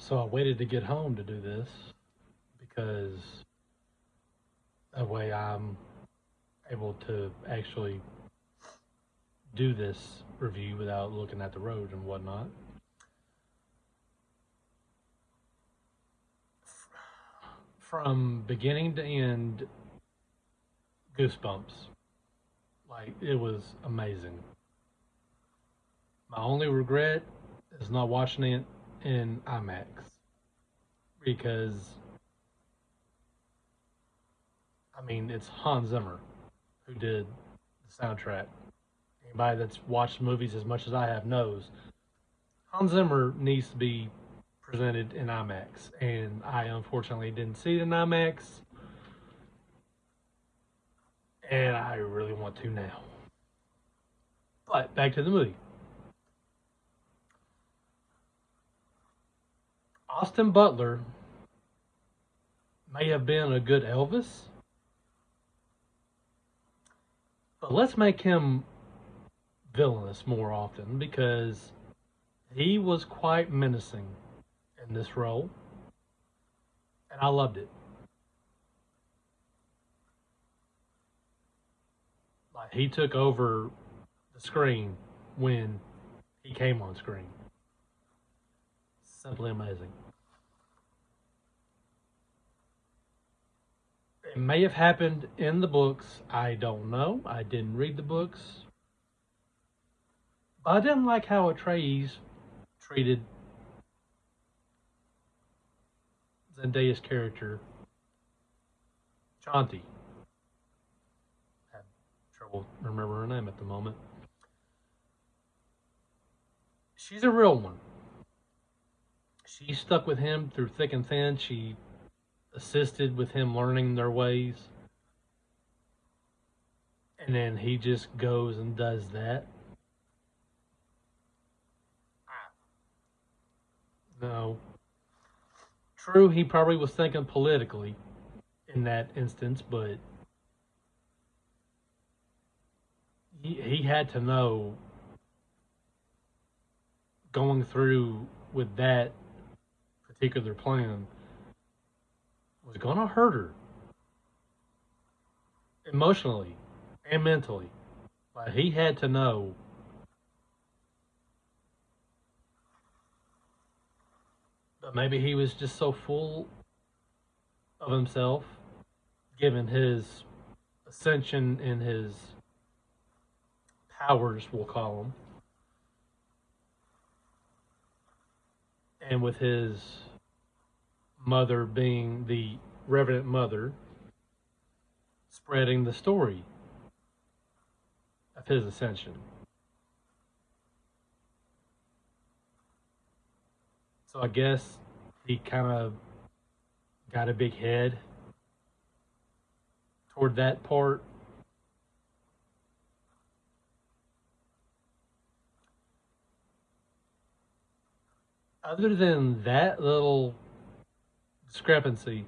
So I waited to get home to do this because that way I'm able to actually do this review without looking at the road and whatnot. From beginning to end, goosebumps. Like, it was amazing. My only regret is not watching it in IMAX because, I mean, it's Hans Zimmer who did the soundtrack. Anybody that's watched movies as much as I have knows Hans Zimmer needs to be presented in IMAX, and I unfortunately didn't see it in IMAX, and I really want to now. But back to the movie. Austin Butler may have been a good Elvis, but let's make him villainous more often because he was quite menacing in this role, and I loved it. Like, he took over the screen when he came on screen. Simply amazing. It may have happened in the books. I don't know. I didn't read the books. But I didn't like how Atreides treated Zendaya's character, Shanti. Had trouble remembering her name at the moment. She's a real one. She stuck with him through thick and thin. She assisted with him learning their ways. And then he just goes and does that. No. True, he probably was thinking politically in that instance, but he had to know going through with that particular plan was going to hurt her emotionally and mentally. Like, he had to know. But maybe he was just so full of himself, given his ascension and his powers, we'll call them, and with his mother being the Revenant Mother, spreading the story of his ascension. So I guess he kind of got a big head toward that part. Other than that little discrepancy,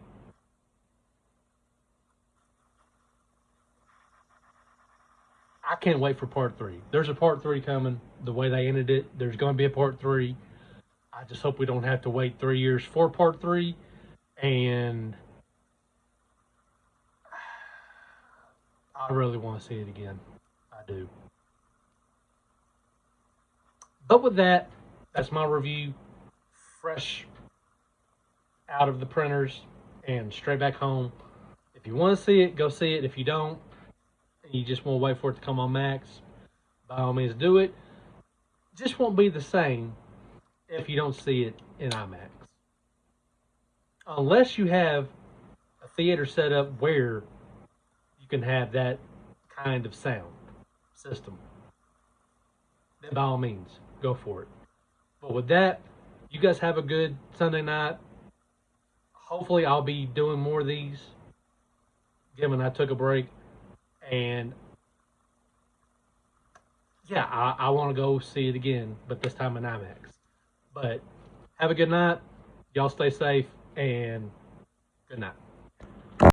I can't wait for part 3. There's a part 3 coming. The way they ended it, there's going to be a part 3. I just hope we don't have to wait 3 years for part 3. And I really want to see it again. I do. But with that, that's my review. Fresh out of the printers and straight back home. If you want to see it, go see it. If you don't, and you just want to wait for it to come on Max, by all means do it. Just won't be the same if you don't see it in IMAX. Unless you have a theater set up where you can have that kind of sound system, then by all means, go for it. But with that, you guys have a good Sunday night. Hopefully I'll be doing more of these, given I took a break. And yeah, I want to go see it again, but this time in IMAX. But have a good night. Y'all stay safe, and good night.